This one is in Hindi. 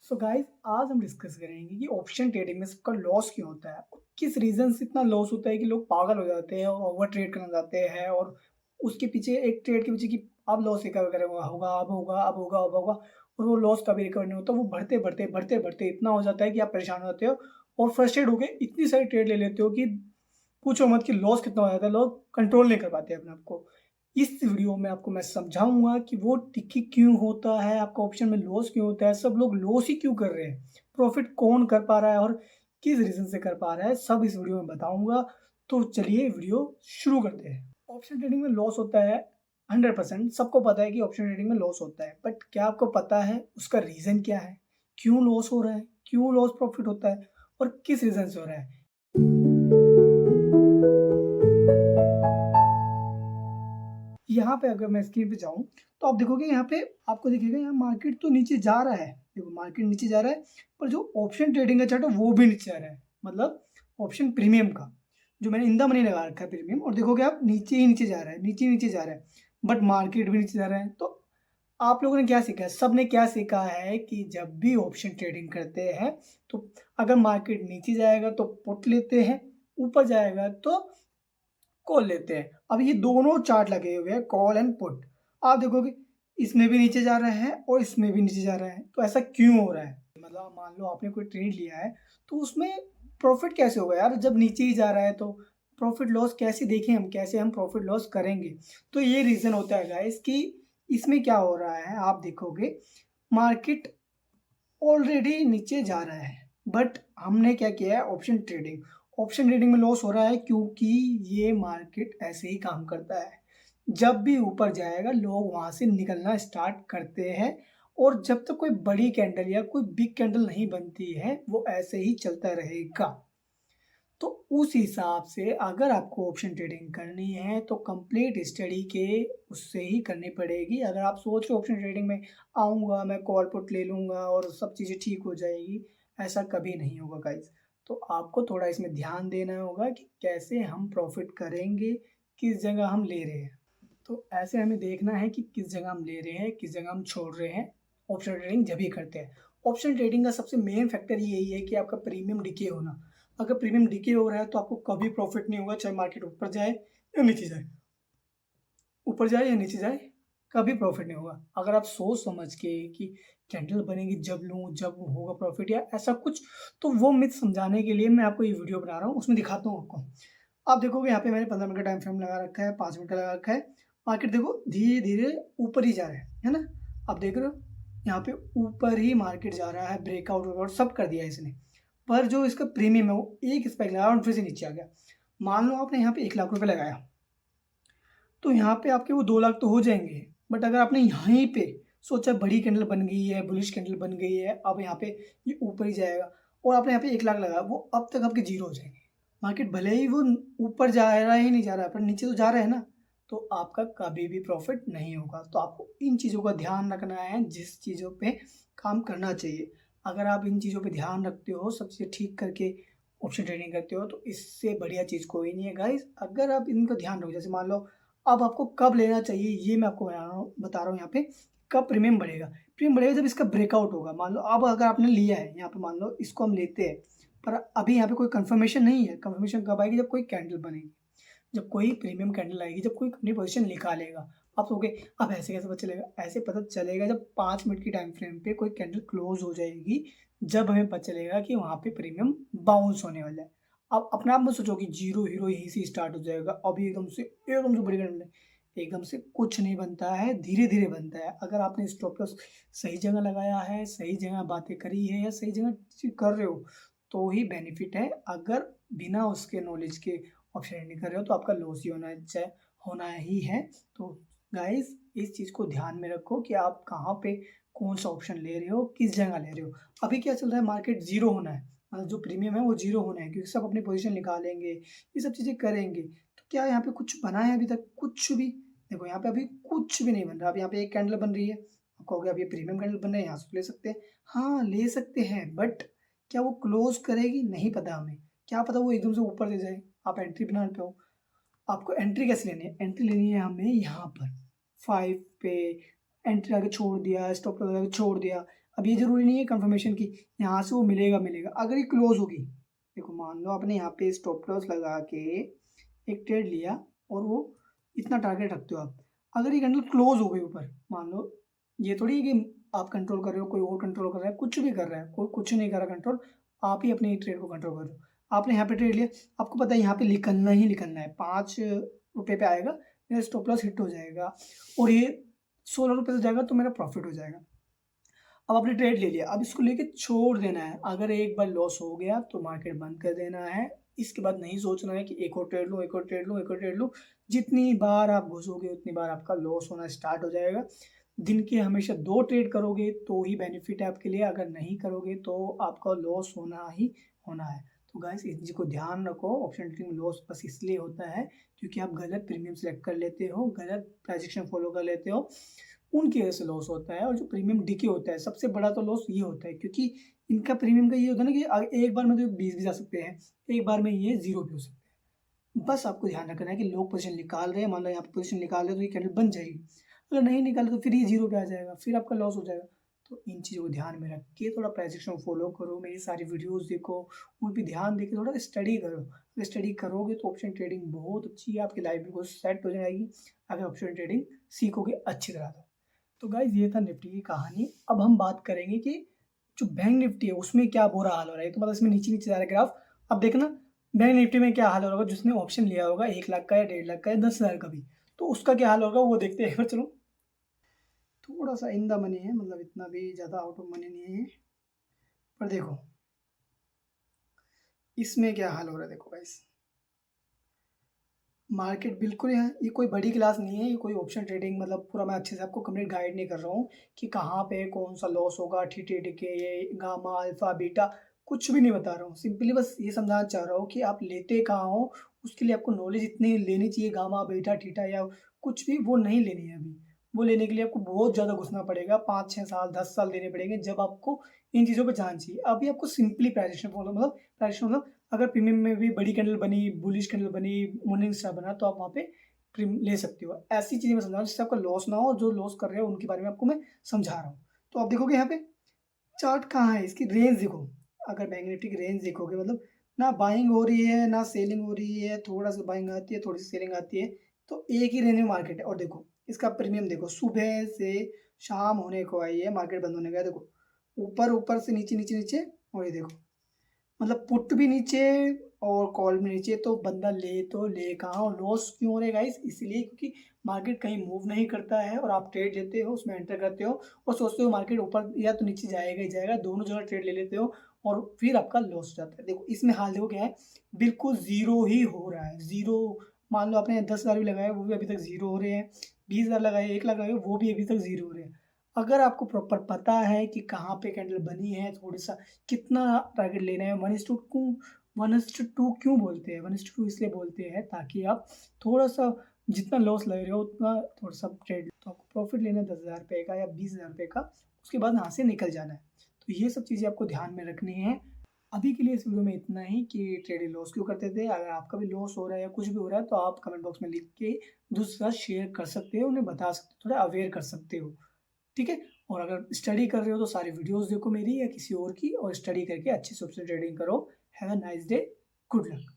सो गाइस आज हम डिस्कस करेंगे कि ऑप्शन ट्रेडिंग में सबका लॉस क्यों होता है, किस रीजन से इतना लॉस होता है कि लोग पागल हो जाते हैं और ओवर ट्रेड करने जाते हैं और उसके पीछे एक ट्रेड के पीछे कि अब लॉस रिकवर करेगा होगा अब होगा अब होगा अब होगा और वो लॉस कभी रिकवर नहीं होता। वो बढ़ते बढ़ते बढ़ते बढ़ते इतना हो जाता है कि आप परेशान हो जाते हो और फ्रस्ट्रेट होकर इतनी सारी ट्रेड ले लेते हो कि पूछो मत कि लॉस कितना हो जाता है। लोग कंट्रोल नहीं कर पाते अपने आप को। इस वीडियो में आपको मैं समझाऊँगा कि वो टिकी क्यों होता है, आपका ऑप्शन में लॉस क्यों होता है, सब लोग लॉस ही क्यों कर रहे हैं, प्रॉफ़िट कौन कर पा रहा है और किस रीज़न से कर पा रहा है, सब इस वीडियो में बताऊँगा। तो चलिए वीडियो शुरू करते हैं। ऑप्शन ट्रेडिंग में लॉस होता है 100%। सबको पता है कि ऑप्शन ट्रेडिंग में लॉस होता है, बट क्या आपको पता है उसका रीज़न क्या है? क्यों लॉस हो रहा है? क्यों लॉस प्रॉफ़िट होता है और किस रीज़न से हो रहा है? यहाँ पे अगर मैं स्क्रीन पे जाऊँ, तो आप देखोगे यहाँ पे आपको दिखेगा यहाँ मार्केट तो नीचे जा रहा है। देखो मार्केट नीचे जा रहा है, पर जो ऑप्शन ट्रेडिंग का चार्ट है वो भी नीचे जा रहा है। मतलब ऑप्शन प्रीमियम का, जो मैंने इन द मनी लगा रखा है प्रीमियम, और देखोगे आप नीचे ही नीचे जा रहा है, नीचे ही नीचे जा रहा है। बट मार्केट भी नीचे जा रहा है। तो आप लोगों ने क्या सीखा है? सबने क्या सीखा है कि जब भी ऑप्शन ट्रेडिंग करते हैं, तो अगर मार्केट नीचे जाएगा तो पुट लेते हैं, ऊपर जाएगा तो कॉल लेते हैं। अब ये दोनों चार्ट लगे हुए हैं, कॉल एंड पुट। आप देखोगे इसमें भी नीचे जा रहा है और इसमें भी नीचे जा रहा है। तो ऐसा क्यों हो रहा है? मतलब मान लो आपने कोई ट्रेड लिया है, तो उसमें प्रॉफिट कैसे होगा यार? जब नीचे ही जा रहा है तो प्रॉफिट लॉस कैसे देखें हम? कैसे हम प्रॉफिट लॉस करेंगे? तो ये रीज़न होता है गाइस कि इसमें क्या हो रहा है, आप देखोगे मार्केट ऑलरेडी नीचे जा रहा है, बट हमने क्या किया है? ऑप्शन ट्रेडिंग में लॉस हो रहा है क्योंकि ये मार्केट ऐसे ही काम करता है। जब भी ऊपर जाएगा लोग वहां से निकलना स्टार्ट करते हैं, और जब तक कोई बड़ी कैंडल या कोई बिग कैंडल नहीं बनती है वो ऐसे ही चलता रहेगा। तो उस हिसाब से अगर आपको ऑप्शन ट्रेडिंग करनी है तो कंप्लीट स्टडी के उससे ही करनी पड़ेगी। अगर आप सोच रहे हो ऑप्शन ट्रेडिंग में आऊँगा, मैं कॉल पुट ले लूँगा और सब चीज़ें ठीक हो जाएगी, ऐसा कभी नहीं होगा गाइज़। तो आपको थोड़ा इसमें ध्यान देना होगा कि कैसे हम प्रॉफ़िट करेंगे, किस जगह हम ले रहे हैं। तो ऐसे हमें देखना है कि किस जगह हम ले रहे हैं, किस जगह हम छोड़ रहे हैं। ऑप्शन ट्रेडिंग जब ही करते हैं। ऑप्शन ट्रेडिंग का सबसे मेन फैक्टर यही है कि आपका प्रीमियम डिके होना। अगर प्रीमियम डिके हो रहा है तो आपको कभी प्रॉफिट नहीं होगा, चाहे मार्केट ऊपर जाए या नीचे जाए। ऊपर जाए या नीचे जाए, कभी प्रॉफिट नहीं होगा। अगर आप सोच समझ के कि कैंडल बनेगी जब लूँ, जब होगा प्रॉफिट या ऐसा कुछ, तो वो मिथ समझाने के लिए मैं आपको ये वीडियो बना रहा हूँ, उसमें दिखाता हूँ आपको। आप देखोगे यहाँ पे मैंने 15 मिनट का टाइम फ्रेम लगा रखा है, 5 मिनट का लगा रखा है। मार्केट देखो धीरे-धीरे ऊपर ही जा रहा है ना? आप देख रहे हो? यहाँ पे ऊपर ही मार्केट जा रहा है, ब्रेकआउट वेकआउट सब कर दिया है इसने। पर जो इसका प्रीमियम है वो एक स्पाइक लगाया और फिर से नीचे आ गया। मान लो आपने यहाँ पे 1 लाख रुपए लगाया, तो यहाँ पे आपके वो 2 लाख तो हो जाएँगे। बट अगर आपने यहीं पे सोचा बड़ी कैंडल बन गई है, बुलिश कैंडल बन गई है, अब यहाँ पे ये ऊपर ही जाएगा और आपने यहाँ पे 1 लाख लगाया, वो अब तक आपके ज़ीरो हो जाएँगे। मार्केट भले ही वो ऊपर जा रहा है ही नहीं जा रहा है, पर नीचे तो जा रहा है ना, तो आपका कभी भी प्रॉफ़िट नहीं होगा। तो आपको इन चीज़ों का ध्यान रखना है, जिस चीज़ों पे काम करना चाहिए। अगर आप इन चीज़ों पे ध्यान रखते हो, सब चीज़ें ठीक करके ऑप्शन ट्रेडिंग करते हो, तो इससे बढ़िया चीज़ कोई नहीं है गाइज़। अगर आप इनका ध्यान रखो, जैसे मान लो अब आपको कब लेना चाहिए ये मैं आपको बता रहा हूँ यहाँ पे, कब प्रीमियम बढ़ेगा। प्रीमियम बढ़ेगा जब इसका ब्रेकआउट होगा। मान लो अब अगर आपने लिया है, यहाँ पे मान लो इसको हम लेते हैं, पर अभी यहाँ पे कोई कंफर्मेशन नहीं है। कंफर्मेशन कब आएगी? जब कोई कैंडल बनेगी, जब कोई प्रीमियम कैंडल आएगी, जब कोई अपनी पोजीशन निकालेगा। आप कहोगे अब ऐसे कैसे पता चलेगा? ऐसे पता चलेगा जब 5 मिनट की टाइम फ्रेम पे कोई कैंडल क्लोज़ हो जाएगी, जब हमें पता चलेगा कि वहाँ पे प्रीमियम बाउंस होने वाला है। आप अपने आप मत सोचो कि ज़ीरो हीरो यहीं से स्टार्ट हो जाएगा, अभी एकदम से बड़ी कैंडल है। एकदम से कुछ नहीं बनता है, धीरे-धीरे बनता है। अगर आपने स्टॉप लॉस सही जगह लगाया है, सही जगह बातें करी है या सही जगह कर रहे हो, तो ही बेनिफिट है। अगर बिना उसके नॉलेज के ऑप्शन ट्रेडिंग कर रहे हो तो आपका लॉस ही होना ही है। तो गाइस इस चीज़ को ध्यान में रखो कि आप कहाँ पे कौन सा ऑप्शन ले रहे हो, किस जगह ले रहे हो। अभी क्या चल रहा है? मार्केट ज़ीरो होना है, मतलब जो प्रीमियम है वो ज़ीरो होना है, क्योंकि सब अपनी पोजीशन निकालेंगे, ये सब चीज़ें करेंगे। तो क्या यहाँ पे कुछ बना है अभी तक? कुछ भी देखो, यहाँ पे अभी कुछ भी नहीं बन रहा। अब यहाँ पे एक कैंडल बन रही है, आप कहोगे अब ये प्रीमियम कैंडल बन रहा है, यहाँ से ले सकते हैं। हाँ, ले सकते हैं, बट क्या वो क्लोज़ करेगी? नहीं पता हमें। क्या पता वो एकदम से ऊपर ले जाए, आप एंट्री बनाने पे हो। आपको एंट्री कैसे लेनी है? एंट्री लेनी है हमें यहाँ पर 5 पे, एंट्री आके छोड़ दिया, स्टॉप लगा के छोड़ दिया। अब ये ज़रूरी नहीं है कंफर्मेशन की यहाँ से वो मिलेगा। अगर ये क्लोज़ होगी, देखो मान लो आपने यहाँ पे स्टॉप लॉस लगा के एक ट्रेड लिया और वो इतना टारगेट रखते हो आप। अगर ये कैंडल क्लोज़ हो गई ऊपर, मान लो ये थोड़ी है कि आप कंट्रोल कर रहे हो, कोई और कंट्रोल कर रहा है, कुछ भी कर रहा है, कोई कुछ नहीं कर रहा कंट्रोल, आप ही अपनी ट्रेड को कंट्रोल कर रहे हो। आपने यहाँ पे ट्रेड लिया, आपको पता है यहाँ पे निकलना ही निकलना है, 5 रुपये पे आएगा, मेरा स्टॉप लॉस हिट हो जाएगा और ये 16 रुपये से जाएगा तो मेरा प्रॉफिट हो जाएगा। अब आपने ट्रेड ले लिया, अब इसको लेके छोड़ देना है। अगर एक बार लॉस हो गया तो मार्केट बंद कर देना है। इसके बाद नहीं सोचना है कि एक और ट्रेड लूँ, एक और ट्रेड लूँ, एक और ट्रेड लूँ। जितनी बार आप घुसोगे उतनी बार आपका लॉस होना स्टार्ट हो जाएगा। दिन के हमेशा 2 ट्रेड करोगे तो ही बेनिफिट है आपके लिए, अगर नहीं करोगे तो आपका लॉस होना ही होना है। तो गाइस इस चीज़ को ध्यान रखो, ऑप्शन ट्रेडिंग में लॉस बस इसलिए होता है क्योंकि आप गलत प्रीमियम सेलेक्ट कर लेते हो, गलत प्राइस एक्शन फॉलो कर लेते हो, उनकी वजह से लॉस होता है। और जो प्रीमियम डिके होता है, सबसे बड़ा तो लॉस ये होता है क्योंकि इनका प्रीमियम का ये होता है ना कि एक बार में तो 20 भी जा सकते हैं, एक बार में ये 0 भी हो सकते हैं। बस आपको ध्यान रखना है कि लोग पोजीशन निकाल रहे हैं, मान लो यहाँ पे पोजीशन निकाल रहे हैं तो ये कैंडल बन जाएगी, अगर नहीं निकाले तो फिर ये 0 पे आ जाएगा, फिर आपका लॉस हो जाएगा। तो इन चीज़ों को ध्यान में रख के थोड़ा प्राइस एक्शन फॉलो करो, मेरी सारी वीडियोस देखो, उन पे ध्यान देके थोड़ा स्टडी करो। अगर स्टडी करोगे तो ऑप्शन ट्रेडिंग बहुत अच्छी है, आपकी लाइफ बिल्कुल सेट हो जाएगी अगर ऑप्शन ट्रेडिंग सीखोगे अच्छी तरह से। तो गाइज़ ये था निफ्टी की कहानी। अब हम बात करेंगे कि जो बैंक निफ्टी है उसमें क्या बुरा हाल हो रहा है। तो मतलब इसमें नीचे-नीचे जा रहा है ग्राफ। अब देखना बैंक निफ्टी में क्या हाल हो रहा होगा, जिसने ऑप्शन लिया होगा 1 लाख का या 1.5 लाख का या 10,000 का भी, तो उसका क्या हाल होगा वो देखते हैं एक बार चलो। थोड़ा-सा इन द मनी है, मतलब इतना भी ज़्यादा आउट ऑफ मनी नहीं है। पर देखो, इसमें क्या हाल हो रहा है देखो गाइज़। मार्केट बिल्कुल यहाँ ये कोई बड़ी क्लास नहीं है, ये कोई ऑप्शन ट्रेडिंग मतलब पूरा मैं अच्छे से आपको कंप्लीट गाइड नहीं कर रहा हूँ कि कहाँ पे कौन-सा लॉस होगा, TTD ये गामा, अल्फा, बीटा, कुछ भी नहीं बता रहा हूँ। सिंपली बस ये समझाना चाह रहा हूँ कि आप लेते कहाँ हो, उसके लिए आपको नॉलेज इतनी लेनी चाहिए। गामा, बीटा, थीटा या कुछ भी वो नहीं लेनी है अभी। वो लेने के लिए आपको बहुत ज़्यादा घुसना पड़ेगा, 5-6 साल, 10 साल देने पड़ेंगे, जब आपको इन चीज़ों पे जान चाहिए। अभी आपको सिंपली प्राइस एक्शन फॉलो मतलब प्राइस एक्शन मतलब अगर प्रीमियम में भी बड़ी कैंडल बनी, बुलिश कैंडल बनी, मॉर्निंग स्टार बना, तो आप वहाँ पे प्रीम ले सकते हो। ऐसी चीज़ें मैं समझा रहा हूँ जिससे आपका लॉस ना हो, जो लॉस कर रहे हो उनके बारे में आपको मैं समझा रहा हूँ। तो आप देखोगे यहाँ पे चार्ट कहाँ है, इसकी रेंज देखो। अगर बैंक निफ्टी की रेंज देखोगे मतलब ना बाइंग हो रही है, ना सेलिंग हो रही है, थोड़ा-सा बाइंग आती है, थोड़ी-सी सेलिंग आती है, तो एक ही रेंज में मार्केट है। और देखो, इसका प्रीमियम देखो, सुबह से शाम होने को आई है, मार्केट बंद होने का है, देखो। ऊपर से नीचे, नीचे, नीचे और ये देखो। मतलब पुट भी नीचे और कॉल भी नीचे, तो बंदा ले तो ले कहाँ और लॉस क्यों हो रहा है गाइस? इसलिए क्योंकि मार्केट कहीं मूव नहीं करता है और आप ट्रेड लेते हो, उसमें एंटर करते हो और सोचते हो मार्केट ऊपर या तो नीचे जाएगा ही जाएगा, दोनों जगह ट्रेड ले लेते हो और फिर आपका लॉस हो जाता है। देखो इसमें हाल देखो क्या है, बिल्कुल ज़ीरो ही हो रहा है, ज़ीरो। मान लो आपने 10,000 भी लगाए, वो भी अभी तक ज़ीरो हो रहे हैं, 20,000 लगाए, 1 लाख लगाए, वो भी अभी तक ज़ीरो हो रहे हैं। अगर आपको प्रॉपर पता है कि कहाँ पे कैंडल बनी है, थोड़ा-सा कितना टारगेट लेना है, 1:2 क्यों बोलते हैं? 1:2 इसलिए बोलते हैं ताकि आप थोड़ा-सा जितना लॉस ले रहे हो उतना थोड़ा-सा ट्रेड, तो आपको प्रॉफिट लेना है 10,000 रुपए का या 20,000 रुपए का, उसके बाद यहाँ से निकल जाना है। तो ये सब चीज़ें आपको ध्यान में रखनी है। अभी के लिए इस वीडियो में इतना ही कि ट्रेड लॉस क्यों करते थे। अगर आपका भी लॉस हो रहा है या कुछ भी हो रहा है तो आप कमेंट बॉक्स में लिख के दूसरे के साथ शेयर कर सकते हो, उन्हें बता सकते हो, थोड़ा अवेयर कर सकते हो। ठीक है? और अगर स्टडी कर रहे हो तो सारी वीडियोज़ देखो मेरी या किसी और की और स्टडी करके अच्छे से ऑप्शन ट्रेडिंग करो। Have a nice day. Good luck.